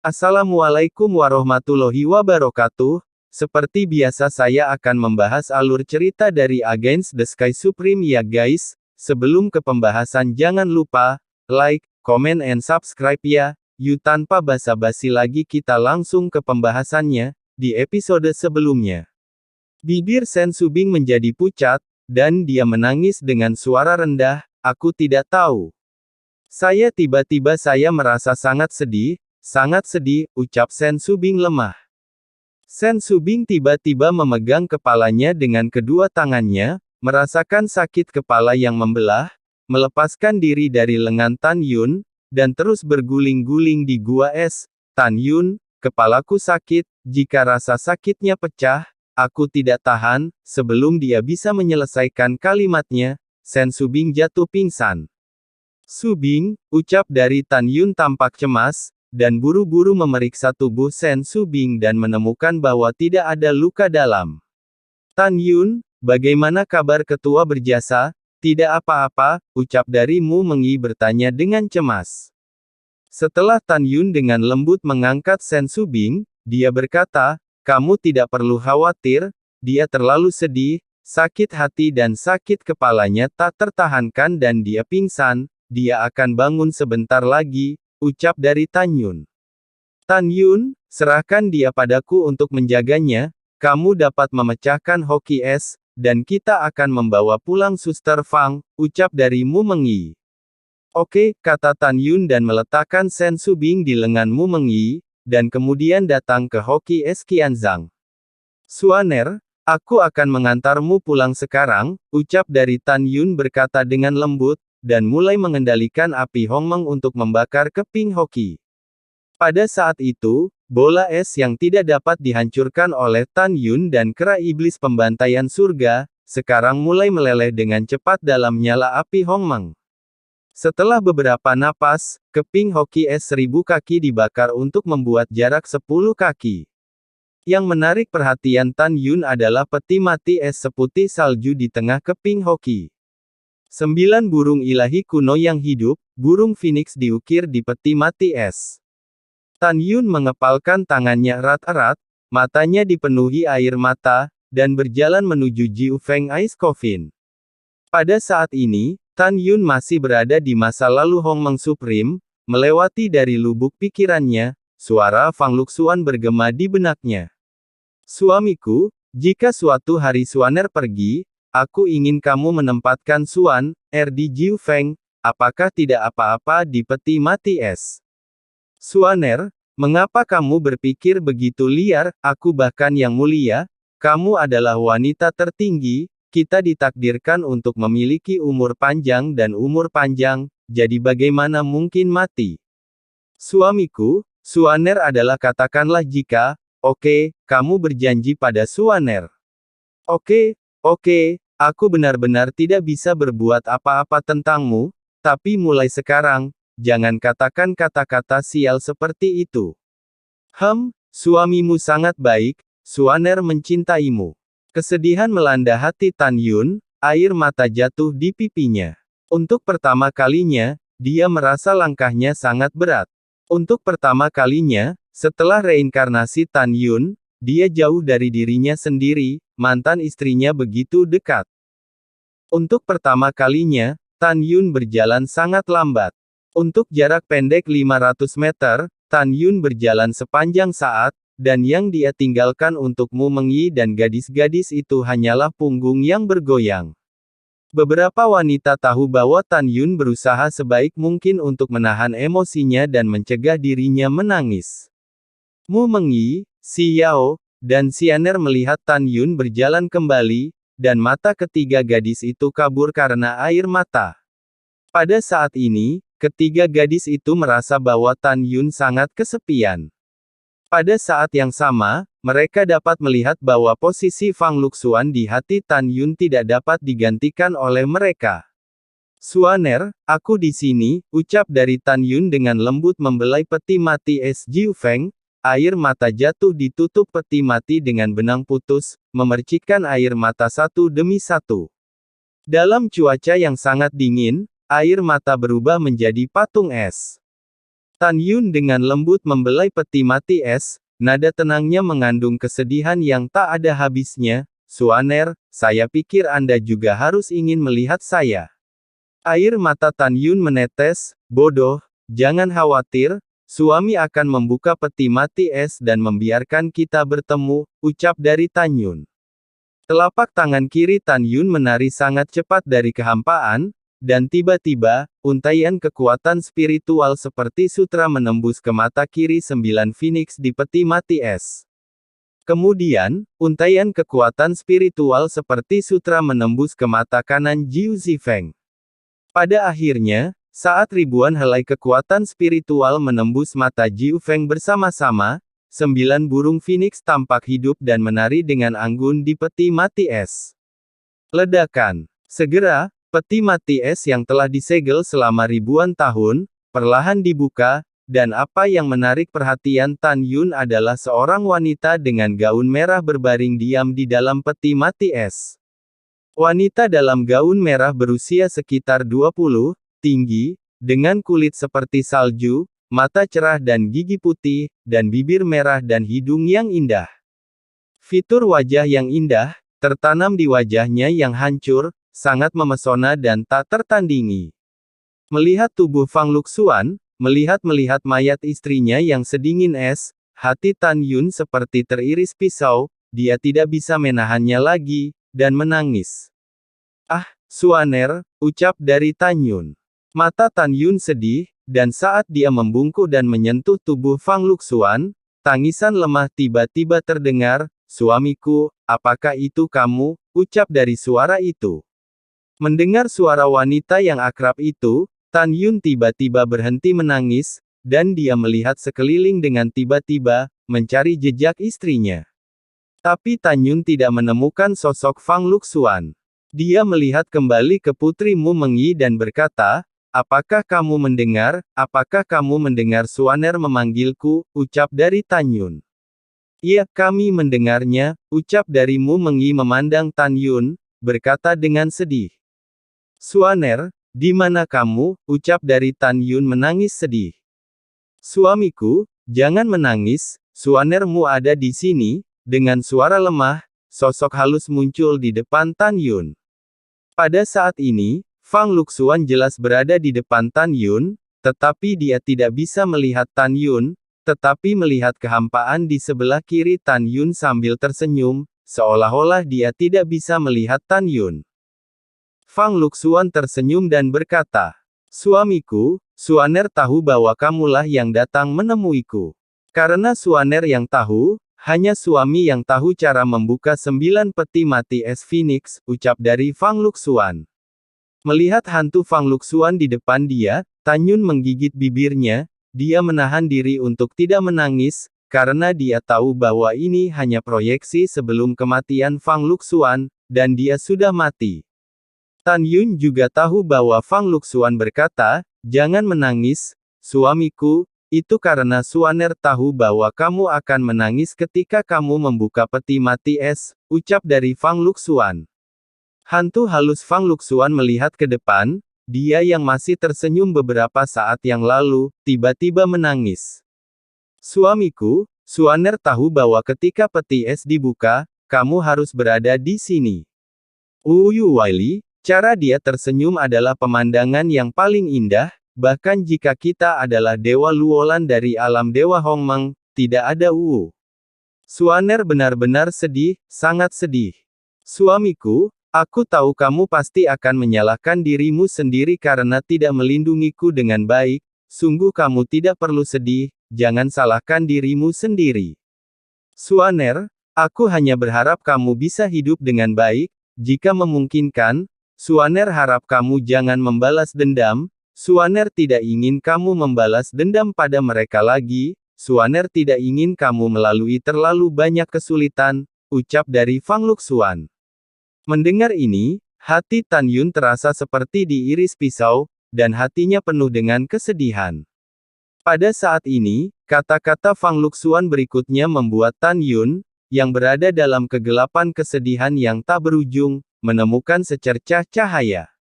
Assalamualaikum warahmatullahi wabarakatuh. Seperti biasa saya akan membahas alur cerita dari Against the Sky Supreme ya guys. Sebelum ke pembahasan jangan lupa, like, comment and subscribe ya. Yuk tanpa basa-basi lagi kita langsung ke pembahasannya, di episode sebelumnya. Bibir Sen Subing menjadi pucat, dan dia menangis dengan suara rendah, aku tidak tahu. Tiba-tiba saya merasa sangat sedih, ucap Sen Subing lemah. Sen Subing tiba-tiba memegang kepalanya dengan kedua tangannya, merasakan sakit kepala yang membelah, melepaskan diri dari lengan Tan Yun, dan terus berguling-guling di gua es. Tan Yun, kepalaku sakit, jika rasa sakitnya pecah, aku tidak tahan. Sebelum dia bisa menyelesaikan kalimatnya, Sen Subing jatuh pingsan. Subing, ucap dari Tan Yun tampak cemas, dan buru-buru memeriksa tubuh Sen Subing dan menemukan bahwa tidak ada luka dalam. Tan Yun, bagaimana kabar ketua berjasa? Tidak apa-apa, ucap dari Mu Mengyi bertanya dengan cemas. Setelah Tan Yun dengan lembut mengangkat Sen Subing, dia berkata, kamu tidak perlu khawatir, dia terlalu sedih, sakit hati dan sakit kepalanya tak tertahankan dan dia pingsan, dia akan bangun sebentar lagi, ucap dari Tan Yun. Tan Yun, serahkan dia padaku untuk menjaganya, kamu dapat memecahkan hoki es, dan kita akan membawa pulang Suster Fang, ucap dari Mu Mengyi. Oke, kata Tan Yun dan meletakkan Sen Subing di lengan Mu Mengyi, dan kemudian datang ke hoki es Qianzhang. Suaner, aku akan mengantarmu pulang sekarang, ucap dari Tan Yun berkata dengan lembut, dan mulai mengendalikan api Hongmeng untuk membakar keping hoki. Pada saat itu, bola es yang tidak dapat dihancurkan oleh Tan Yun dan kera iblis pembantaian surga, sekarang mulai meleleh dengan cepat dalam nyala api Hongmeng. Setelah beberapa napas, keping hoki es 1000 kaki dibakar untuk membuat jarak 10 kaki. Yang menarik perhatian Tan Yun adalah peti mati es seputih salju di tengah keping hoki. 9 burung ilahi kuno yang hidup, burung phoenix diukir di peti mati es. Tan Yun mengepalkan tangannya erat-erat, matanya dipenuhi air mata, dan berjalan menuju Jiu Feng Ice Coffin. Pada saat ini, Tan Yun masih berada di masa lalu Hongmeng Supreme, melewati dari lubuk pikirannya, suara Fang Luxuan bergema di benaknya. Suamiku, jika suatu hari Suaner pergi, aku ingin kamu menempatkan Suan, di Jiu Feng, apakah tidak apa-apa di peti mati es? Suaner, mengapa kamu berpikir begitu liar, aku bahkan yang mulia, kamu adalah wanita tertinggi, kita ditakdirkan untuk memiliki umur panjang dan umur panjang, jadi bagaimana mungkin mati? Suamiku, Suaner adalah katakanlah jika, oke, kamu berjanji pada Suaner. Oke, aku benar-benar tidak bisa berbuat apa-apa tentangmu, tapi mulai sekarang, jangan katakan kata-kata sial seperti itu. Suamimu sangat baik, Suaner mencintaimu. Kesedihan melanda hati Tan Yun, air mata jatuh di pipinya. Untuk pertama kalinya, dia merasa langkahnya sangat berat. Untuk pertama kalinya, setelah reinkarnasi Tan Yun, dia jauh dari dirinya sendiri, mantan istrinya begitu dekat. Untuk pertama kalinya, Tan Yun berjalan sangat lambat. Untuk jarak pendek 500 meter, Tan Yun berjalan sepanjang saat, dan yang dia tinggalkan untuk Mu Mengyi dan gadis-gadis itu hanyalah punggung yang bergoyang. Beberapa wanita tahu bahwa Tan Yun berusaha sebaik mungkin untuk menahan emosinya dan mencegah dirinya menangis. Mu Mengyi, Si Yao, dan Xianer melihat Tan Yun berjalan kembali, dan mata ketiga gadis itu kabur karena air mata. Pada saat ini, ketiga gadis itu merasa bahwa Tan Yun sangat kesepian. Pada saat yang sama, mereka dapat melihat bahwa posisi Fang Luxuan di hati Tan Yun tidak dapat digantikan oleh mereka. Suaner, aku di sini, ucap dari Tan Yun dengan lembut membelai peti mati es Jiu Feng. Air mata jatuh di tutup peti mati dengan benang putus, memercikkan air mata satu demi satu. Dalam cuaca yang sangat dingin, air mata berubah menjadi patung es. Tan Yun dengan lembut membelai peti mati es, nada tenangnya mengandung kesedihan yang tak ada habisnya. Suaner, saya pikir Anda juga harus ingin melihat saya. Air mata Tan Yun menetes, bodoh, jangan khawatir, suami akan membuka peti mati es dan membiarkan kita bertemu, ucap dari Tan Yun. Telapak tangan kiri Tan Yun menari sangat cepat dari kehampaan, dan tiba-tiba, untaian kekuatan spiritual seperti sutra menembus ke mata kiri 9 Phoenix di peti mati es. Kemudian, untaian kekuatan spiritual seperti sutra menembus ke mata kanan Jiu Zifeng. Pada akhirnya, saat ribuan helai kekuatan spiritual menembus mata Jiu Feng bersama-sama, 9 burung Phoenix tampak hidup dan menari dengan anggun di peti mati es. Ledakan. Segera, peti mati es yang telah disegel selama ribuan tahun, perlahan dibuka, dan apa yang menarik perhatian Tan Yun adalah seorang wanita dengan gaun merah berbaring diam di dalam peti mati es. Wanita dalam gaun merah berusia sekitar 20, tinggi, dengan kulit seperti salju, mata cerah dan gigi putih, dan bibir merah dan hidung yang indah. Fitur wajah yang indah, tertanam di wajahnya yang hancur, sangat memesona dan tak tertandingi. Melihat tubuh Fang Luxuan, melihat mayat istrinya yang sedingin es, hati Tan Yun seperti teriris pisau, dia tidak bisa menahannya lagi, dan menangis. Ah, Suaner, ucap dari Tan Yun. Mata Tan Yun sedih, dan saat dia membungkuk dan menyentuh tubuh Fang Luxuan, tangisan lemah tiba-tiba terdengar, suamiku, apakah itu kamu, ucap dari suara itu. Mendengar suara wanita yang akrab itu, Tan Yun tiba-tiba berhenti menangis, dan dia melihat sekeliling dengan tiba-tiba, mencari jejak istrinya. Tapi Tan Yun tidak menemukan sosok Fang Luxuan. Dia melihat kembali ke Putri Mu Mengyi dan berkata, apakah kamu mendengar Suaner memanggilku, ucap dari Tan Yun. Iya, kami mendengarnya, ucap dari Mu Mengyi memandang Tan Yun, berkata dengan sedih. Suaner, di mana kamu, ucap dari Tan Yun menangis sedih. Suamiku, jangan menangis, Suanermu ada di sini, dengan suara lemah, sosok halus muncul di depan Tan Yun. Pada saat ini, Fang Luxuan jelas berada di depan Tan Yun, tetapi dia tidak bisa melihat Tan Yun, tetapi melihat kehampaan di sebelah kiri Tan Yun sambil tersenyum, seolah-olah dia tidak bisa melihat Tan Yun. Fang Luxuan tersenyum dan berkata, suamiku, Suaner tahu bahwa kamulah yang datang menemuiku. Karena Suaner yang tahu, hanya suami yang tahu cara membuka 9 peti mati es Phoenix, ucap dari Fang Luxuan. Melihat hantu Fang Luxuan di depan dia, Tan Yun menggigit bibirnya, dia menahan diri untuk tidak menangis, karena dia tahu bahwa ini hanya proyeksi sebelum kematian Fang Luxuan, dan dia sudah mati. Tan Yun juga tahu bahwa Fang Luxuan berkata, jangan menangis, suamiku, itu karena Suaner tahu bahwa kamu akan menangis ketika kamu membuka peti mati es, ucap dari Fang Luxuan. Hantu halus Fang Luxuan melihat ke depan, dia yang masih tersenyum beberapa saat yang lalu, tiba-tiba menangis. Suamiku, Suaner tahu bahwa ketika peti es dibuka, kamu harus berada di sini. Yu Weili, cara dia tersenyum adalah pemandangan yang paling indah, bahkan jika kita adalah Dewa Luolan dari alam Dewa Hongmeng, tidak ada Wu. Suaner benar-benar sedih, sangat sedih. Suamiku, aku tahu kamu pasti akan menyalahkan dirimu sendiri karena tidak melindungiku dengan baik, sungguh kamu tidak perlu sedih, jangan salahkan dirimu sendiri. Suaner, aku hanya berharap kamu bisa hidup dengan baik, jika memungkinkan. Suaner harap kamu jangan membalas dendam, Suaner tidak ingin kamu membalas dendam pada mereka lagi, Suaner tidak ingin kamu melalui terlalu banyak kesulitan, ucap dari Fang Luxuan. Mendengar ini, hati Tan Yun terasa seperti diiris pisau, dan hatinya penuh dengan kesedihan. Pada saat ini, kata-kata Fang Luxuan berikutnya membuat Tan Yun, yang berada dalam kegelapan kesedihan yang tak berujung, menemukan secercah cahaya.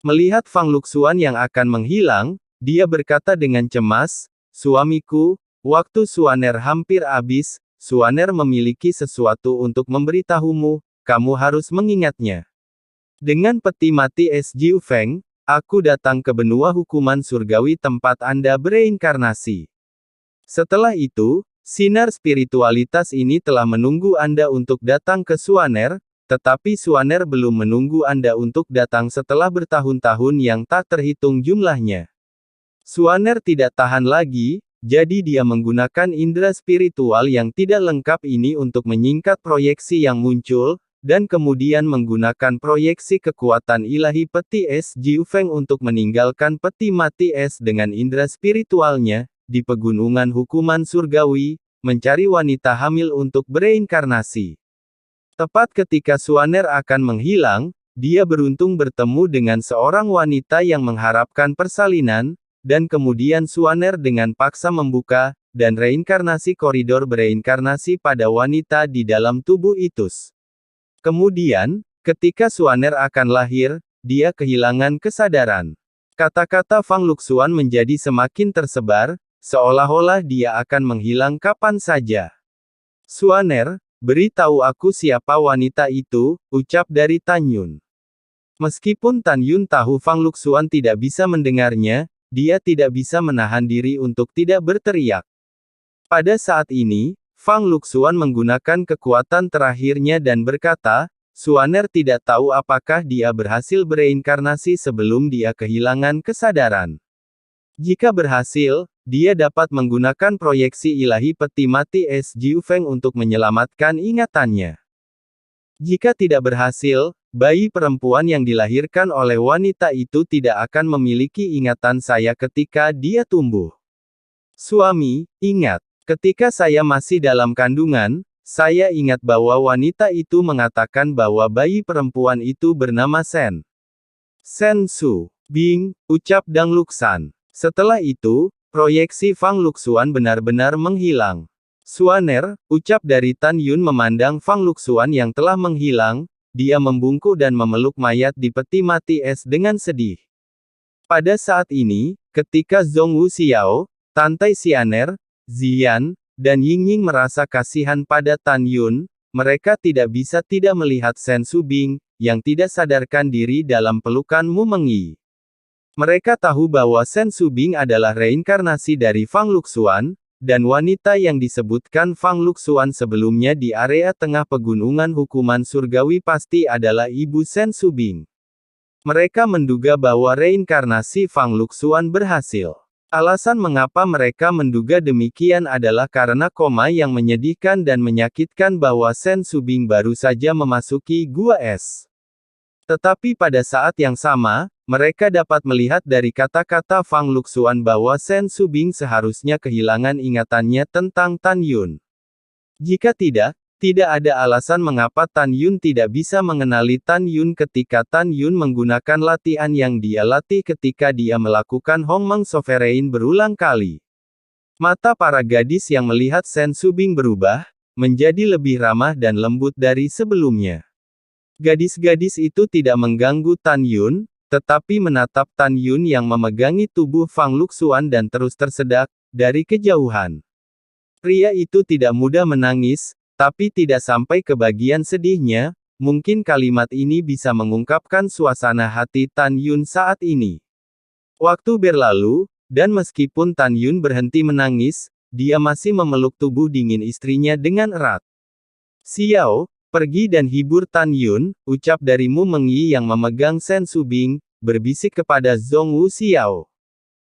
Melihat Fang Luxuan yang akan menghilang, dia berkata dengan cemas, suamiku, waktu Suaner hampir habis, Suaner memiliki sesuatu untuk memberitahumu, kamu harus mengingatnya. Dengan peti mati Es Jiu Feng, aku datang ke benua hukuman surgawi tempat Anda bereinkarnasi. Setelah itu, sinar spiritualitas ini telah menunggu Anda untuk datang ke Suaner, tetapi Suaner belum menunggu Anda untuk datang setelah bertahun-tahun yang tak terhitung jumlahnya. Suaner tidak tahan lagi, jadi dia menggunakan indera spiritual yang tidak lengkap ini untuk menyingkat proyeksi yang muncul, dan kemudian menggunakan proyeksi kekuatan ilahi peti es Jiu Feng untuk meninggalkan peti mati es dengan indera spiritualnya, di pegunungan hukuman surgawi, mencari wanita hamil untuk bereinkarnasi. Tepat ketika Suaner akan menghilang, dia beruntung bertemu dengan seorang wanita yang mengharapkan persalinan, dan kemudian Suaner dengan paksa membuka, dan reinkarnasi koridor bereinkarnasi pada wanita di dalam tubuh Itus. Kemudian, ketika Suaner akan lahir, dia kehilangan kesadaran. Kata-kata Fang Luxuan menjadi semakin tersebar, seolah-olah dia akan menghilang kapan saja. Suaner, beritahu aku siapa wanita itu, ucap dari Tan Yun. Meskipun Tan Yun tahu Fang Luxuan tidak bisa mendengarnya, dia tidak bisa menahan diri untuk tidak berteriak. Pada saat ini, Fang Luxuan menggunakan kekuatan terakhirnya dan berkata, Suaner tidak tahu apakah dia berhasil bereinkarnasi sebelum dia kehilangan kesadaran. Jika berhasil, dia dapat menggunakan proyeksi ilahi peti mati es Jiu Feng untuk menyelamatkan ingatannya. Jika tidak berhasil, bayi perempuan yang dilahirkan oleh wanita itu tidak akan memiliki ingatan saya ketika dia tumbuh. Suami, ingat. Ketika saya masih dalam kandungan, saya ingat bahwa wanita itu mengatakan bahwa bayi perempuan itu bernama Sen. Sen Su Bing, ucap Dang Luxan. Setelah itu, proyeksi Fang Luxuan benar-benar menghilang. Suaner, ucap dari Tan Yun memandang Fang Luxuan yang telah menghilang, dia membungkuk dan memeluk mayat di peti mati es dengan sedih. Pada saat ini, ketika Zhong Wu Xiao, Tantai Xianer, Ziyan, dan Yingying merasa kasihan pada Tan Yun, mereka tidak bisa tidak melihat Sen Su Bing, yang tidak sadarkan diri dalam pelukan Mu Mengyi. Mereka tahu bahwa Sen Su Bing adalah reinkarnasi dari Fang Luxuan, dan wanita yang disebutkan Fang Luxuan sebelumnya di area tengah pegunungan hukuman surgawi pasti adalah ibu Sen Su Bing. Mereka menduga bahwa reinkarnasi Fang Luxuan berhasil. Alasan mengapa mereka menduga demikian adalah karena koma yang menyedihkan dan menyakitkan bahwa Sen Su Bing baru saja memasuki gua es. Tetapi pada saat yang sama, mereka dapat melihat dari kata-kata Fang Luxuan bahwa Sen Su Bing seharusnya kehilangan ingatannya tentang Tan Yun. Jika tidak ada alasan mengapa Tan Yun tidak bisa mengenali Tan Yun ketika Tan Yun menggunakan latihan yang dia latih ketika dia melakukan Hongmeng Sovereign berulang kali. Mata para gadis yang melihat Sen Su Bing berubah, menjadi lebih ramah dan lembut dari sebelumnya. Gadis-gadis itu tidak mengganggu Tan Yun, tetapi menatap Tan Yun yang memegangi tubuh Fang Luxuan dan terus tersedak, dari kejauhan. Pria itu tidak mudah menangis, tapi tidak sampai ke bagian sedihnya, mungkin kalimat ini bisa mengungkapkan suasana hati Tan Yun saat ini. Waktu berlalu, dan meskipun Tan Yun berhenti menangis, dia masih memeluk tubuh dingin istrinya dengan erat. Xiao, pergi dan hibur Tan Yun, ucap dari Mu Mengyi yang memegang Sen Su Bing, berbisik kepada Zhong Wu Xiao.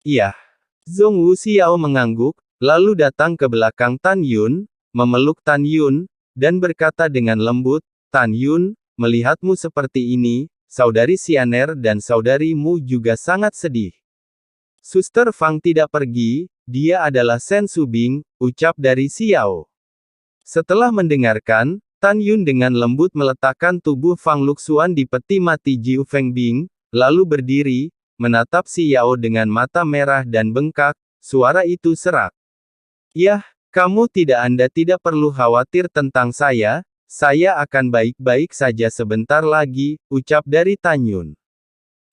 Iya. Zhong Wu Xiao mengangguk, lalu datang ke belakang Tan Yun, memeluk Tan Yun, dan berkata dengan lembut, Tan Yun, melihatmu seperti ini, saudari Xianer dan saudari Mu juga sangat sedih. Suster Fang tidak pergi, dia adalah Sen Su Bing, ucap dari Xiao. Setelah mendengarkan, Tan Yun dengan lembut meletakkan tubuh Fang Luxuan di peti mati Jiu Feng Bing, lalu berdiri, menatap Xiao dengan mata merah dan bengkak, suara itu serak. Yah, Anda tidak perlu khawatir tentang saya akan baik-baik saja sebentar lagi, ucap dari Tan Yun.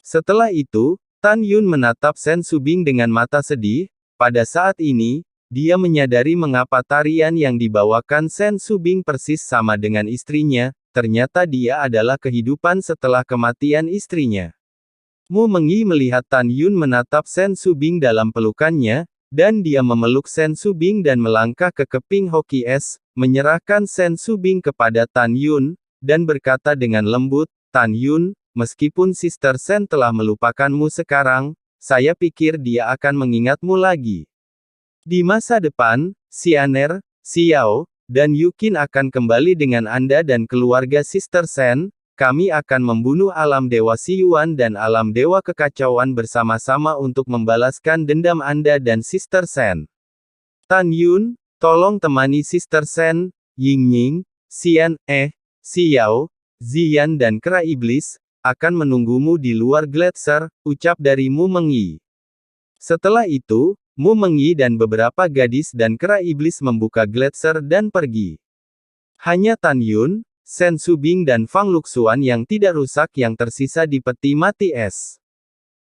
Setelah itu, Tan Yun menatap Sen Su Bing dengan mata sedih, pada saat ini, dia menyadari mengapa tarian yang dibawakan Sen Subing persis sama dengan istrinya, ternyata dia adalah kehidupan setelah kematian istrinya. Mu Mengyi melihat Tan Yun menatap Sen Subing dalam pelukannya, dan dia memeluk Sen Subing dan melangkah ke keping hoki es, menyerahkan Sen Subing kepada Tan Yun, dan berkata dengan lembut, "Tan Yun, meskipun Sister Sen telah melupakanmu sekarang, saya pikir dia akan mengingatmu lagi. Di masa depan, Xianer, Xiao, dan Yukin akan kembali dengan Anda dan keluarga Sister Sen. Kami akan membunuh alam dewa Siyuan dan alam dewa kekacauan bersama-sama untuk membalaskan dendam Anda dan Sister Sen. Tan Yun, tolong temani Sister Sen, Yingying, Xian, Xiao, Ziyan dan Kera Iblis, akan menunggumu di luar Gletser," ucap dari Mu Mengyi. Setelah itu, Mu Mengyi dan beberapa gadis dan Kera Iblis membuka Gletser dan pergi. Hanya Tan Yun, Sen Subing dan Fang Luxuan yang tidak rusak yang tersisa di peti mati es.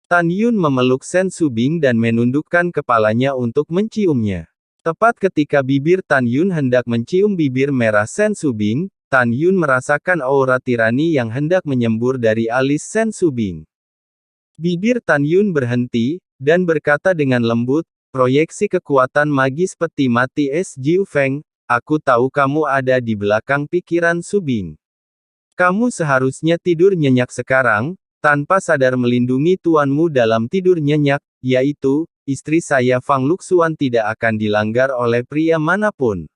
Tan Yun memeluk Sen Subing dan menundukkan kepalanya untuk menciumnya. Tepat ketika bibir Tan Yun hendak mencium bibir merah Sen Subing, Tan Yun merasakan aura tirani yang hendak menyembur dari alis Sen Subing. Bibir Tan Yun berhenti, dan berkata dengan lembut, "Proyeksi kekuatan magis peti mati es Jiu Feng. Aku tahu kamu ada di belakang pikiran Subing. Kamu seharusnya tidur nyenyak sekarang, tanpa sadar melindungi tuanmu dalam tidur nyenyak, yaitu, istri saya Fang Luxuan tidak akan dilanggar oleh pria manapun.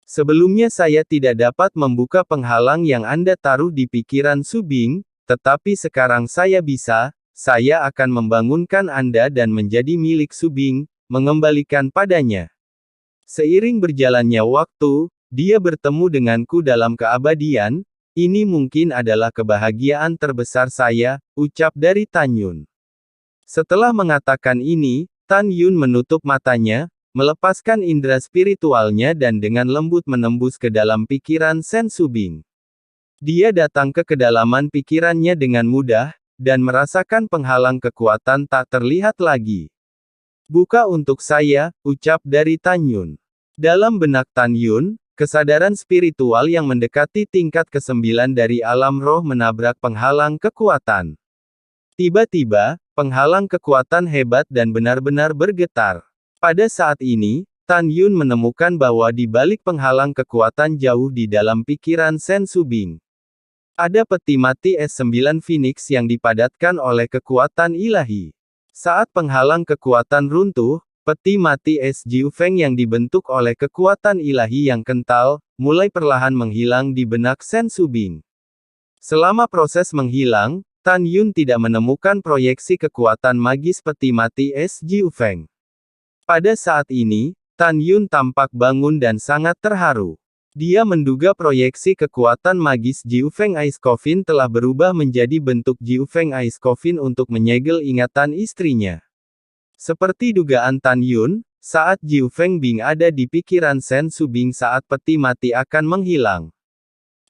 Sebelumnya saya tidak dapat membuka penghalang yang Anda taruh di pikiran Subing, tetapi sekarang saya bisa, saya akan membangunkan Anda dan menjadi milik Subing, mengembalikan padanya. Seiring berjalannya waktu, dia bertemu denganku dalam keabadian, ini mungkin adalah kebahagiaan terbesar saya," ucap dari Tan Yun. Setelah mengatakan ini, Tan Yun menutup matanya, melepaskan indera spiritualnya dan dengan lembut menembus ke dalam pikiran Sen Subing. Dia datang ke kedalaman pikirannya dengan mudah, dan merasakan penghalang kekuatan tak terlihat lagi. "Buka untuk saya," ucap dari Tan Yun. Dalam benak Tan Yun, kesadaran spiritual yang mendekati tingkat ke-9 dari alam roh menabrak penghalang kekuatan. Tiba-tiba, penghalang kekuatan hebat dan benar-benar bergetar. Pada saat ini, Tan Yun menemukan bahwa di balik penghalang kekuatan jauh di dalam pikiran Sen Subing, ada peti mati S9 Phoenix yang dipadatkan oleh kekuatan ilahi. Saat penghalang kekuatan runtuh, peti mati es Jiu Feng yang dibentuk oleh kekuatan ilahi yang kental, mulai perlahan menghilang di benak Sen Subing. Selama proses menghilang, Tan Yun tidak menemukan proyeksi kekuatan magis peti mati es Jiu Feng. Pada saat ini, Tan Yun tampak bangun dan sangat terharu. Dia menduga proyeksi kekuatan magis Jiu Feng Ice Coffin telah berubah menjadi bentuk Jiu Feng Ice Coffin untuk menyegel ingatan istrinya. Seperti dugaan Tan Yun, saat Jiu Feng Bing ada di pikiran Sen Subing saat peti mati akan menghilang.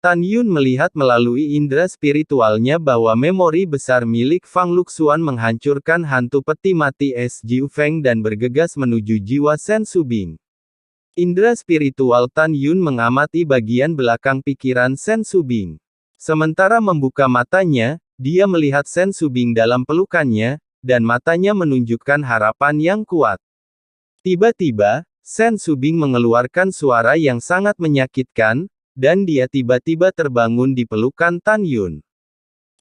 Tan Yun melihat melalui indera spiritualnya bahwa memori besar milik Fang Luxuan menghancurkan hantu peti mati es Jiu Feng dan bergegas menuju jiwa Sen Subing. Indera spiritual Tan Yun mengamati bagian belakang pikiran Sen Subing. Sementara membuka matanya, dia melihat Sen Subing dalam pelukannya, dan matanya menunjukkan harapan yang kuat. Tiba-tiba, Sen Subing mengeluarkan suara yang sangat menyakitkan, dan dia tiba-tiba terbangun di pelukan Tan Yun.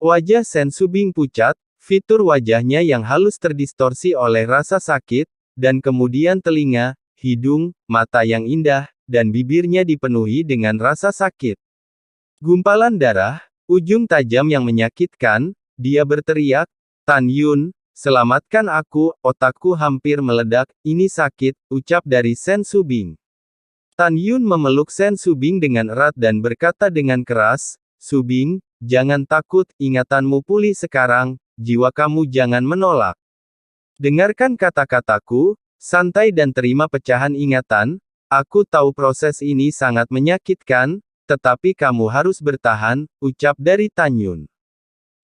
Wajah Sen Subing pucat, fitur wajahnya yang halus terdistorsi oleh rasa sakit, dan kemudian telinga, hidung, mata yang indah, dan bibirnya dipenuhi dengan rasa sakit. Gumpalan darah, ujung tajam yang menyakitkan, dia berteriak, "Tan Yun, selamatkan aku!" Otakku hampir meledak, "Ini sakit," ucap dari Sen Subing. Tan Yun memeluk Sen Subing dengan erat dan berkata dengan keras, "Subing, jangan takut, ingatanmu pulih sekarang, jiwa kamu jangan menolak. Dengarkan kata-kataku, santai dan terima pecahan ingatan. Aku tahu proses ini sangat menyakitkan, tetapi kamu harus bertahan," ucap dari Tan Yun.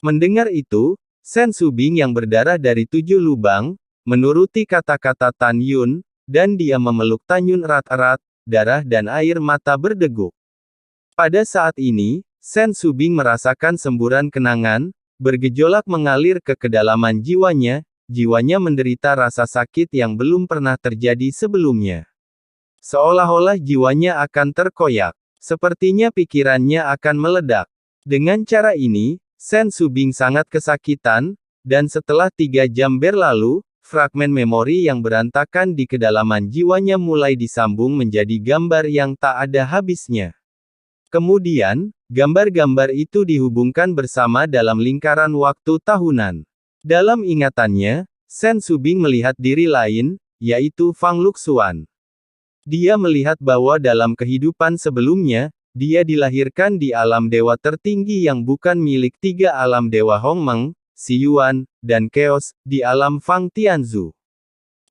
Mendengar itu, Sen Subing yang berdarah dari 7 lubang, menuruti kata-kata Tan Yun, dan dia memeluk Tan Yun erat-erat, darah dan air mata berdeguk. Pada saat ini, Sen Subing merasakan semburan kenangan, bergejolak mengalir ke kedalaman jiwanya, jiwanya menderita rasa sakit yang belum pernah terjadi sebelumnya. Seolah-olah jiwanya akan terkoyak. Sepertinya pikirannya akan meledak. Dengan cara ini, Sen Subing sangat kesakitan, dan setelah 3 jam berlalu, fragmen memori yang berantakan di kedalaman jiwanya mulai disambung menjadi gambar yang tak ada habisnya. Kemudian, gambar-gambar itu dihubungkan bersama dalam lingkaran waktu tahunan. Dalam ingatannya, Sen Subing melihat diri lain, yaitu Fang Luxuan. Dia melihat bahwa dalam kehidupan sebelumnya, dia dilahirkan di alam dewa tertinggi yang bukan milik 3 alam dewa Hongmeng, Xiyuan, dan Chaos, di alam Fang Tianzu.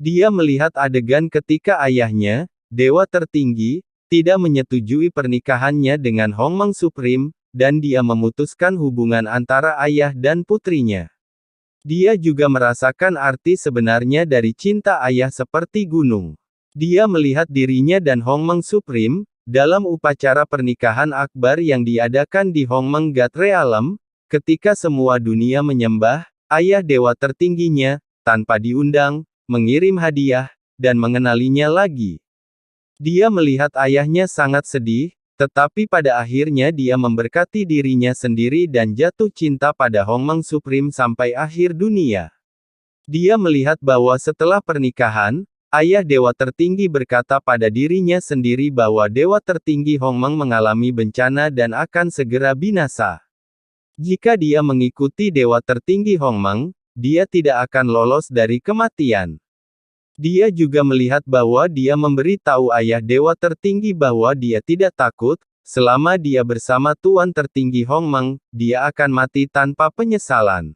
Dia melihat adegan ketika ayahnya, dewa tertinggi, tidak menyetujui pernikahannya dengan Hongmeng Supreme, dan dia memutuskan hubungan antara ayah dan putrinya. Dia juga merasakan arti sebenarnya dari cinta ayah seperti gunung. Dia melihat dirinya dan Hongmeng Supreme, dalam upacara pernikahan akbar yang diadakan di Hongmeng God Realm, ketika semua dunia menyembah, ayah dewa tertingginya, tanpa diundang, mengirim hadiah, dan mengenalinya lagi. Dia melihat ayahnya sangat sedih, tetapi pada akhirnya dia memberkati dirinya sendiri dan jatuh cinta pada Hongmeng Supreme sampai akhir dunia. Dia melihat bahwa setelah pernikahan, ayah dewa tertinggi berkata pada dirinya sendiri bahwa dewa tertinggi Hongmeng mengalami bencana dan akan segera binasa. Jika dia mengikuti dewa tertinggi Hongmeng, dia tidak akan lolos dari kematian. Dia juga melihat bahwa dia memberitahu ayah dewa tertinggi bahwa dia tidak takut, selama dia bersama Tuan tertinggi Hongmeng, dia akan mati tanpa penyesalan.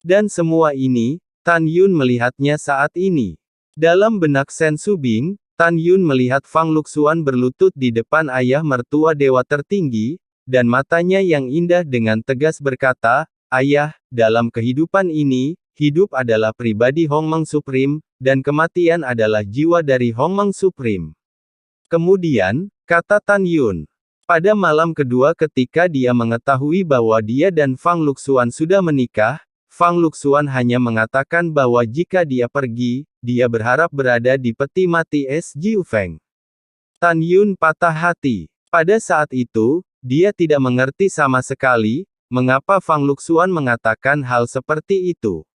Dan semua ini, Tan Yun melihatnya saat ini. Dalam benak Sen Subing, Tan Yun melihat Fang Luxuan berlutut di depan ayah mertua dewa tertinggi, dan matanya yang indah dengan tegas berkata, "Ayah, dalam kehidupan ini, hidup adalah pribadi Hongmeng Supreme, dan kematian adalah jiwa dari Hongmeng Supreme." Kemudian, kata Tan Yun, pada malam kedua ketika dia mengetahui bahwa dia dan Fang Luxuan sudah menikah, Fang Luxuan hanya mengatakan bahwa jika dia pergi, dia berharap berada di peti mati es Jiu Feng. Tan Yun patah hati. Pada saat itu, dia tidak mengerti sama sekali, mengapa Fang Luxuan mengatakan hal seperti itu.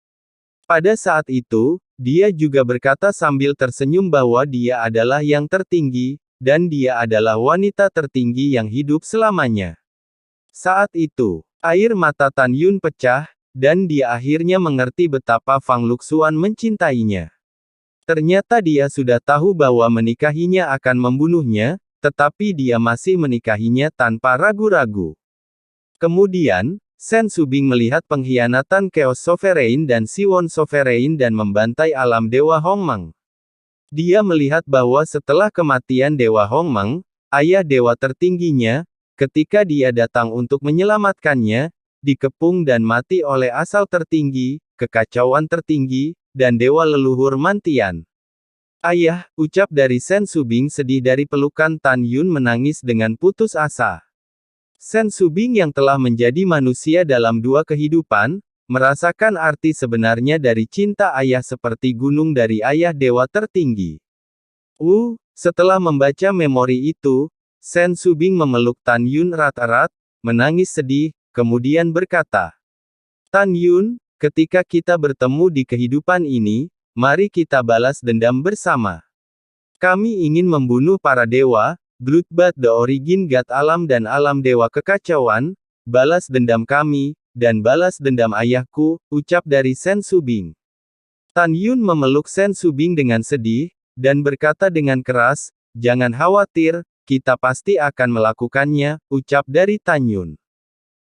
Pada saat itu, dia juga berkata sambil tersenyum bahwa dia adalah yang tertinggi, dan dia adalah wanita tertinggi yang hidup selamanya. Saat itu, air mata Tan Yun pecah, dan dia akhirnya mengerti betapa Fang Luxuan mencintainya. Ternyata dia sudah tahu bahwa menikahinya akan membunuhnya, tetapi dia masih menikahinya tanpa ragu-ragu. Kemudian, Sen Subing melihat pengkhianatan Chaos Sovereign dan Siwon Sovereign dan membantai alam Dewa Hongmeng. Dia melihat bahwa setelah kematian Dewa Hongmeng, ayah dewa tertingginya, ketika dia datang untuk menyelamatkannya, dikepung dan mati oleh asal tertinggi, kekacauan tertinggi, dan dewa leluhur Mantian. "Ayah," ucap dari Sen Subing sedih dari pelukan Tan Yun menangis dengan putus asa. Sen Subing yang telah menjadi manusia dalam 2 kehidupan, merasakan arti sebenarnya dari cinta ayah seperti gunung dari ayah dewa tertinggi. Setelah membaca memori itu, Sen Subing memeluk Tan Yun erat-erat, menangis sedih, kemudian berkata, "Tan Yun, ketika kita bertemu di kehidupan ini, mari kita balas dendam bersama. Kami ingin membunuh para dewa, Bloodbath the Origin God alam dan alam dewa kekacauan, balas dendam kami, dan balas dendam ayahku," ucap dari Sen Subing. Tan Yun memeluk Sen Subing dengan sedih, dan berkata dengan keras, "Jangan khawatir, kita pasti akan melakukannya," ucap dari Tan Yun.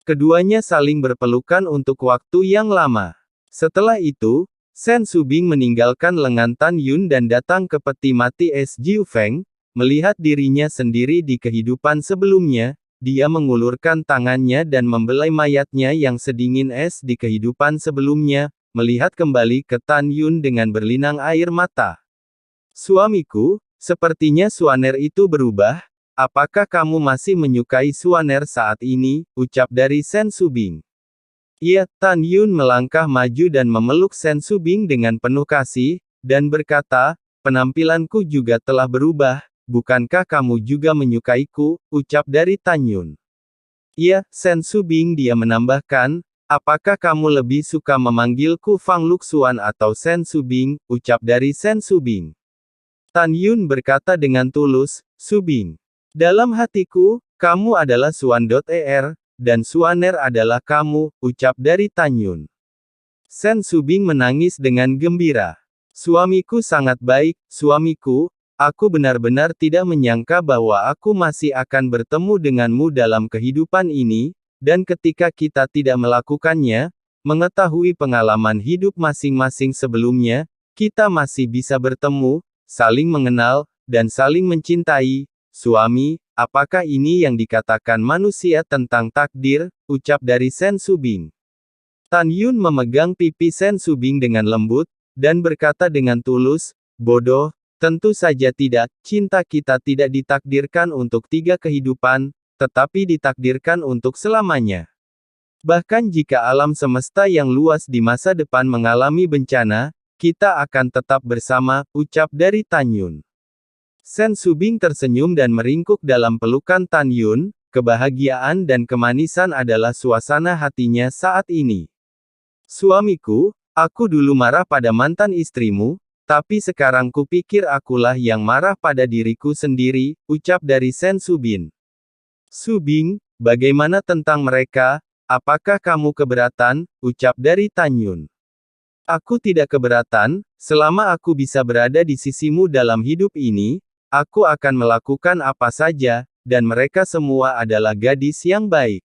Keduanya saling berpelukan untuk waktu yang lama. Setelah itu, Sen Subing meninggalkan lengan Tan Yun dan datang ke peti mati es Jiu Feng. Melihat dirinya sendiri di kehidupan sebelumnya, dia mengulurkan tangannya dan membelai mayatnya yang sedingin es di kehidupan sebelumnya, melihat kembali ke Tan Yun dengan berlinang air mata. Suamiku, sepertinya Suaner itu berubah. Apakah kamu masih menyukai Suaner saat ini? Ucap dari Sen Subing. Iya, Tan Yun melangkah maju dan memeluk Sen Subing dengan penuh kasih, dan berkata, penampilanku juga telah berubah, bukankah kamu juga menyukaiku? Ucap dari Tan Yun. Iya, Sen Subing, dia menambahkan, apakah kamu lebih suka memanggilku Fang Luxuan atau Sen Subing? Ucap dari Sen Subing. Tan Yun berkata dengan tulus, Subing. Dalam hatiku, kamu adalah Suan.er, dan Suaner adalah kamu, ucap dari Tan Yun. Sen Subing menangis dengan gembira. Suamiku sangat baik, suamiku, aku benar-benar tidak menyangka bahwa aku masih akan bertemu denganmu dalam kehidupan ini, dan ketika kita tidak melakukannya, mengetahui pengalaman hidup masing-masing sebelumnya, kita masih bisa bertemu, saling mengenal, dan saling mencintai. Suami, apakah ini yang dikatakan manusia tentang takdir? Ucap dari Sen Subing. Tan Yun memegang pipi Sen Subing dengan lembut, dan berkata dengan tulus, bodoh, tentu saja tidak, cinta kita tidak ditakdirkan untuk 3 kehidupan, tetapi ditakdirkan untuk selamanya. Bahkan jika alam semesta yang luas di masa depan mengalami bencana, kita akan tetap bersama, ucap dari Tan Yun. Sen Subing tersenyum dan meringkuk dalam pelukan Tan Yun, kebahagiaan dan kemanisan adalah suasana hatinya saat ini. Suamiku, aku dulu marah pada mantan istrimu, tapi sekarang kupikir akulah yang marah pada diriku sendiri, ucap dari Sen Subing. Subing, bagaimana tentang mereka? Apakah kamu keberatan? Ucap dari Tan Yun. Aku tidak keberatan, selama aku bisa berada di sisimu dalam hidup ini, aku akan melakukan apa saja, dan mereka semua adalah gadis yang baik.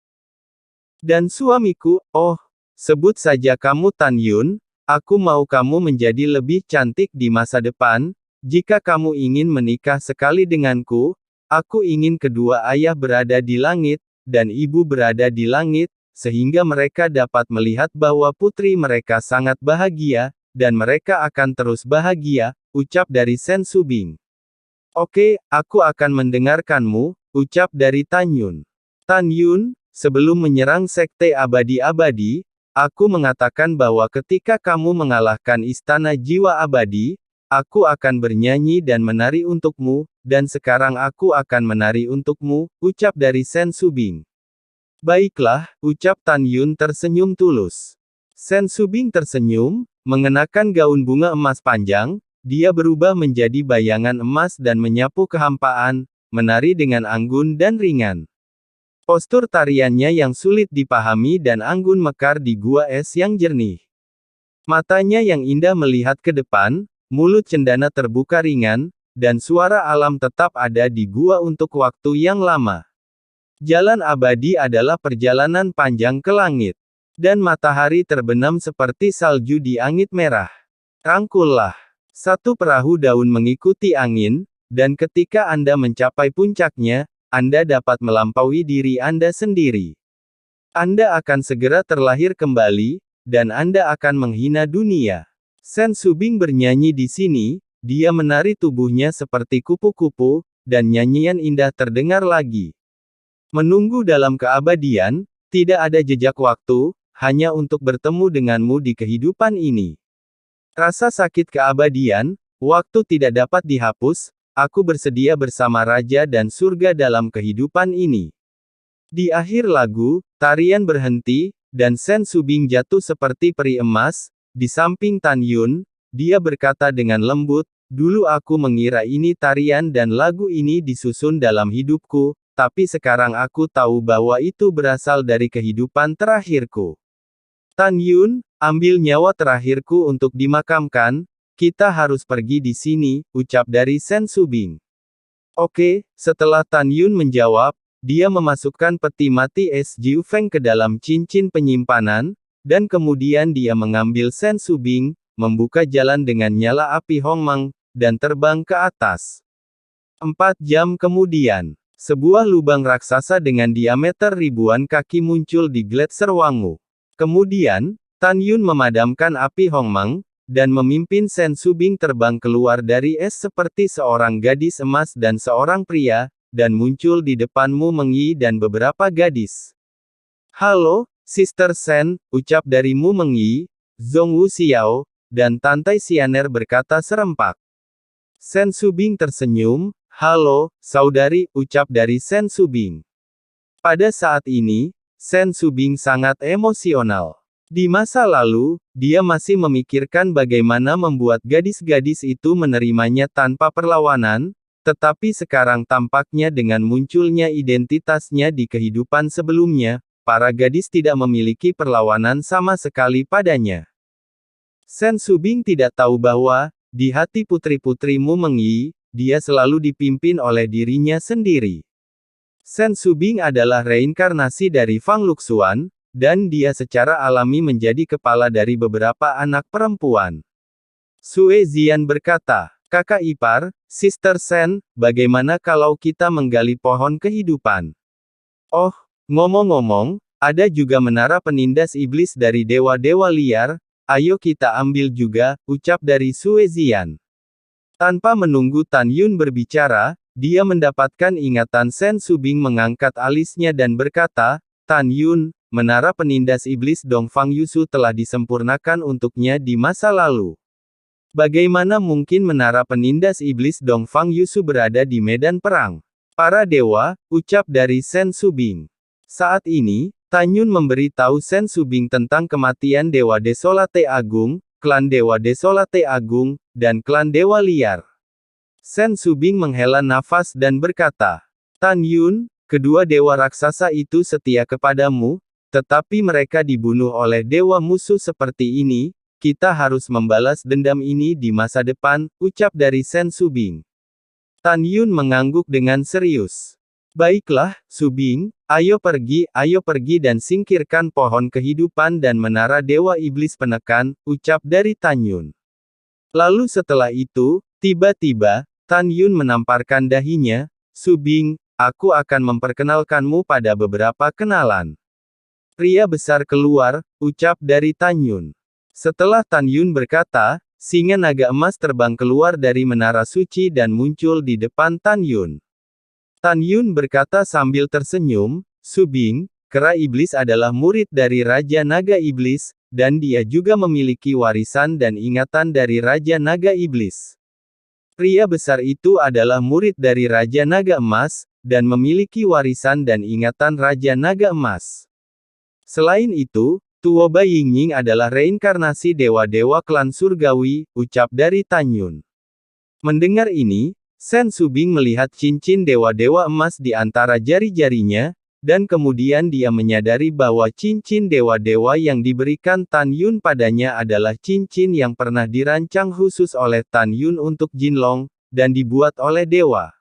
Dan suamiku, oh, sebut saja kamu Tan Yun, aku mau kamu menjadi lebih cantik di masa depan, jika kamu ingin menikah sekali denganku, aku ingin kedua ayah berada di langit, dan ibu berada di langit, sehingga mereka dapat melihat bahwa putri mereka sangat bahagia, dan mereka akan terus bahagia, ucap dari Sen Subing. Oke, aku akan mendengarkanmu, ucap dari Tan Yun. Tan Yun, sebelum menyerang Sekte Abadi-Abadi, aku mengatakan bahwa ketika kamu mengalahkan Istana Jiwa Abadi, aku akan bernyanyi dan menari untukmu, dan sekarang aku akan menari untukmu, ucap dari Sen Subing. Baiklah, ucap Tan Yun tersenyum tulus. Sen Subing tersenyum, mengenakan gaun bunga emas panjang, dia berubah menjadi bayangan emas dan menyapu kehampaan, menari dengan anggun dan ringan. Postur tariannya yang sulit dipahami dan anggun mekar di gua es yang jernih. Matanya yang indah melihat ke depan, mulut cendana terbuka ringan, dan suara alam tetap ada di gua untuk waktu yang lama. Jalan abadi adalah perjalanan panjang ke langit. Dan matahari terbenam seperti salju di angin merah. Rangkullah. Satu perahu daun mengikuti angin, dan ketika Anda mencapai puncaknya, Anda dapat melampaui diri Anda sendiri. Anda akan segera terlahir kembali, dan Anda akan menghina dunia. Sen Subing bernyanyi di sini, dia menari tubuhnya seperti kupu-kupu, dan nyanyian indah terdengar lagi. Menunggu dalam keabadian, tidak ada jejak waktu, hanya untuk bertemu denganmu di kehidupan ini. Rasa sakit keabadian, waktu tidak dapat dihapus, aku bersedia bersama Raja dan Surga dalam kehidupan ini. Di akhir lagu, tarian berhenti, dan Sen Subing jatuh seperti peri emas, di samping Tan Yun, dia berkata dengan lembut, dulu aku mengira ini tarian dan lagu ini disusun dalam hidupku, tapi sekarang aku tahu bahwa itu berasal dari kehidupan terakhirku. Tan Yun, ambil nyawa terakhirku untuk dimakamkan, kita harus pergi di sini, ucap dari Sen Subing. Oke, setelah Tan Yun menjawab, dia memasukkan peti mati es Jiu Feng ke dalam cincin penyimpanan, dan kemudian dia mengambil Sen Subing, membuka jalan dengan nyala api Hongmeng, dan terbang ke atas. 4 jam kemudian, sebuah lubang raksasa dengan diameter ribuan kaki muncul di Gletser Wangu. Kemudian, Tan Yun memadamkan api Hongmeng, dan memimpin Sen Subing terbang keluar dari es seperti seorang gadis emas dan seorang pria, dan muncul di depan Mu Mengyi dan beberapa gadis. "Halo, Sister Sen," ucap dari Mu Mengyi, Zhong Wu Xiao, dan Tantai Xianer berkata serempak. Sen Subing tersenyum. "Halo, saudari," ucap dari Sen Subing. Pada saat ini, Sen Subing sangat emosional. Di masa lalu, dia masih memikirkan bagaimana membuat gadis-gadis itu menerimanya tanpa perlawanan, tetapi sekarang tampaknya dengan munculnya identitasnya di kehidupan sebelumnya, para gadis tidak memiliki perlawanan sama sekali padanya. Sen Subing tidak tahu bahwa, di hati putri-putri Mu Mengyi, dia selalu dipimpin oleh dirinya sendiri. Sen Subing adalah reinkarnasi dari Fang Luxuan, dan dia secara alami menjadi kepala dari beberapa anak perempuan. Sue Zian berkata, "Kakak ipar, Sister Sen, bagaimana kalau kita menggali pohon kehidupan? Oh, ngomong-ngomong, ada juga menara penindas iblis dari dewa-dewa liar, ayo kita ambil juga," ucap dari Sue Zian. Tanpa menunggu Tan Yun berbicara, dia mendapatkan ingatan Sen Subing mengangkat alisnya dan berkata, "Tan Yun, menara penindas iblis Dongfang Yusu telah disempurnakan untuknya di masa lalu. Bagaimana mungkin menara penindas iblis Dongfang Yusu berada di medan perang? Para dewa," ucap dari Sen Subing. Saat ini, Tan Yun memberi tahu Sen Subing tentang kematian Dewa Desolate Agung, klan Dewa Desolate Agung, dan klan Dewa Liar. Sen Subing menghela nafas dan berkata, "Tan Yun, kedua dewa raksasa itu setia kepadamu, tetapi mereka dibunuh oleh dewa musuh seperti ini, kita harus membalas dendam ini di masa depan," ucap dari Sen Subing. Tan Yun mengangguk dengan serius. "Baiklah, Subing, ayo pergi dan singkirkan pohon kehidupan dan menara dewa iblis penekan," ucap dari Tan Yun. Lalu setelah itu, tiba-tiba, Tan Yun menamparkan dahinya, "Subing, aku akan memperkenalkanmu pada beberapa kenalan." "Pria besar keluar," ucap dari Tan Yun. Setelah Tan Yun berkata, singa naga emas terbang keluar dari menara suci dan muncul di depan Tan Yun. Tan Yun berkata sambil tersenyum, "Subing, kera iblis adalah murid dari Raja Naga Iblis, dan dia juga memiliki warisan dan ingatan dari Raja Naga Iblis. Pria besar itu adalah murid dari Raja Naga Emas, dan memiliki warisan dan ingatan Raja Naga Emas. Selain itu, Tuoba Yingying adalah reinkarnasi dewa-dewa klan surgawi," ucap dari Tan Yun. Mendengar ini, Sen Subing melihat cincin dewa-dewa emas di antara jari-jarinya, dan kemudian dia menyadari bahwa cincin dewa-dewa yang diberikan Tan Yun padanya adalah cincin yang pernah dirancang khusus oleh Tan Yun untuk Jinlong, dan dibuat oleh dewa.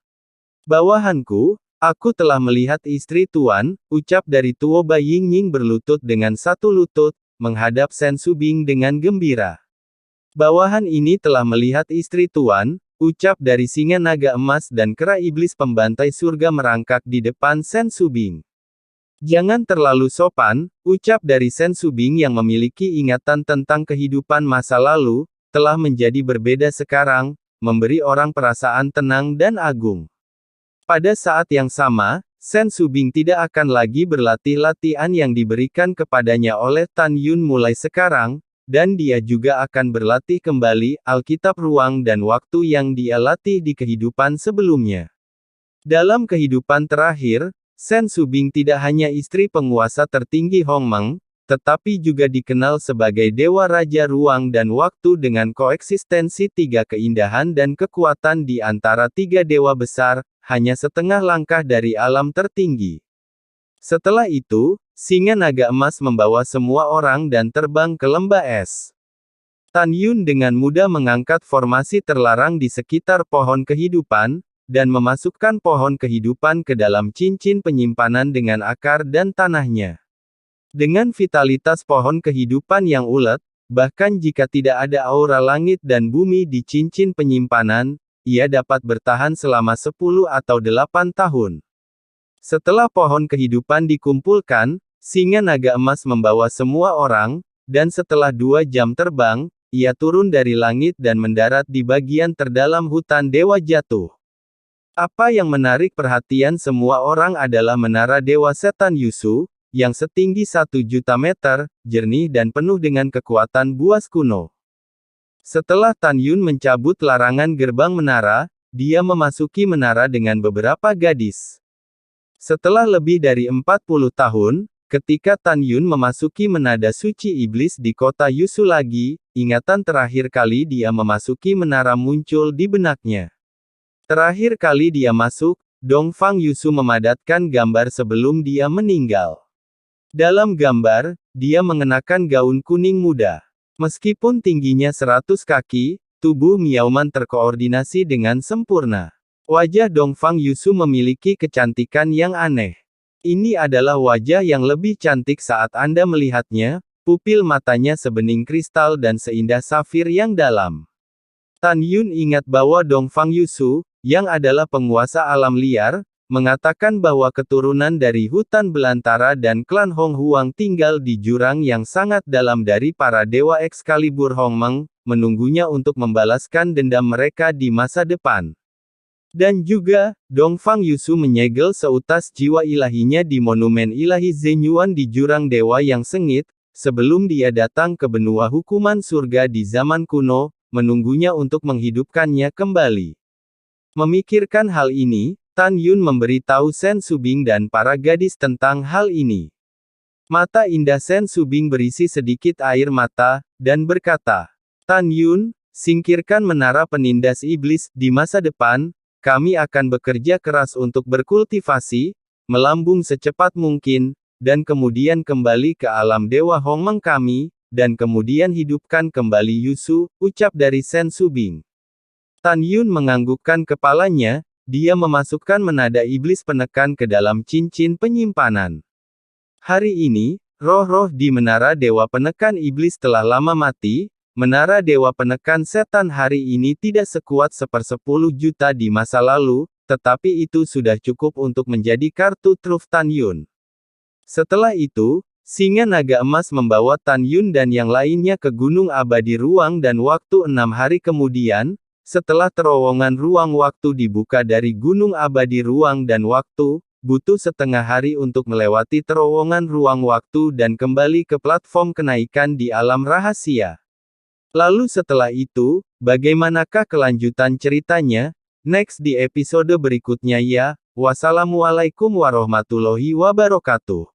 "Bawahanku, aku telah melihat istri Tuan," ucap dari Tuoba Yingying berlutut dengan satu lutut, menghadap Sen Subing dengan gembira. "Bawahan ini telah melihat istri Tuan," ucap dari singa naga emas dan kera iblis pembantai surga merangkak di depan Sen Subing. "Jangan terlalu sopan," ucap dari Sen Subing yang memiliki ingatan tentang kehidupan masa lalu, telah menjadi berbeda sekarang, memberi orang perasaan tenang dan agung. Pada saat yang sama, Sen Subing tidak akan lagi berlatih latihan yang diberikan kepadanya oleh Tan Yun mulai sekarang, dan dia juga akan berlatih kembali Alkitab ruang dan waktu yang dia latih di kehidupan sebelumnya. Dalam kehidupan terakhir, Sen Subing tidak hanya istri penguasa tertinggi Hongmeng, tetapi juga dikenal sebagai Dewa Raja Ruang dan Waktu dengan koeksistensi tiga keindahan dan kekuatan di antara tiga dewa besar, hanya setengah langkah dari alam tertinggi. Setelah itu, singa naga emas membawa semua orang dan terbang ke lembah es. Tan Yun dengan mudah mengangkat formasi terlarang di sekitar pohon kehidupan, dan memasukkan pohon kehidupan ke dalam cincin penyimpanan dengan akar dan tanahnya. Dengan vitalitas pohon kehidupan yang ulet, bahkan jika tidak ada aura langit dan bumi di cincin penyimpanan, ia dapat bertahan selama 10 atau 8 tahun. Setelah pohon kehidupan dikumpulkan, singa naga emas membawa semua orang, dan setelah 2 jam terbang, ia turun dari langit dan mendarat di bagian terdalam hutan Dewa Jatuh. Apa yang menarik perhatian semua orang adalah menara Dewa Setan Yusu, yang setinggi 1 juta meter, jernih dan penuh dengan kekuatan buas kuno. Setelah Tan Yun mencabut larangan gerbang menara, dia memasuki menara dengan beberapa gadis. Setelah lebih dari 40 tahun, ketika Tan Yun memasuki menara suci iblis di kota Yusu lagi, ingatan terakhir kali dia memasuki menara muncul di benaknya. Terakhir kali dia masuk, Dongfang Yusu memadatkan gambar sebelum dia meninggal. Dalam gambar, dia mengenakan gaun kuning muda. Meskipun tingginya 100 kaki, tubuh Miaoman terkoordinasi dengan sempurna. Wajah Dongfang Yusu memiliki kecantikan yang aneh. Ini adalah wajah yang lebih cantik saat Anda melihatnya, pupil matanya sebening kristal dan seindah safir yang dalam. Tan Yun ingat bahwa Dongfang Yusu, yang adalah penguasa alam liar, mengatakan bahwa keturunan dari hutan belantara dan klan Hong Huang tinggal di jurang yang sangat dalam dari para dewa Excalibur Hong Meng, menunggunya untuk membalaskan dendam mereka di masa depan. Dan juga, Dongfang Yusu menyegel seutas jiwa ilahinya di monumen ilahi Zenyuan di jurang dewa yang sengit, sebelum dia datang ke benua hukuman surga di zaman kuno, menunggunya untuk menghidupkannya kembali. Memikirkan hal ini, Tan Yun memberitahu Sen Subing dan para gadis tentang hal ini. Mata indah Sen Subing berisi sedikit air mata, dan berkata, Tan Yun, singkirkan menara penindas iblis, di masa depan, kami akan bekerja keras untuk berkultivasi, melambung secepat mungkin, dan kemudian kembali ke alam Dewa Hong Meng kami, dan kemudian hidupkan kembali Yusu, ucap dari Sen Subing. Tan Yun menganggukkan kepalanya, dia memasukkan menada iblis penekan ke dalam cincin penyimpanan. Hari ini, roh-roh di menara dewa penekan iblis telah lama mati, menara dewa penekan setan hari ini tidak sekuat 1/10 juta di masa lalu, tetapi itu sudah cukup untuk menjadi kartu truf Tan Yun. Setelah itu, singa naga emas membawa Tan Yun dan yang lainnya ke Gunung Abadi Ruang dan Waktu 6 hari kemudian, setelah terowongan ruang waktu dibuka dari Gunung Abadi Ruang dan Waktu, butuh setengah hari untuk melewati terowongan ruang waktu dan kembali ke platform kenaikan di alam rahasia. Lalu setelah itu, bagaimanakah kelanjutan ceritanya? Next di episode berikutnya ya. Wassalamualaikum warahmatullahi wabarakatuh.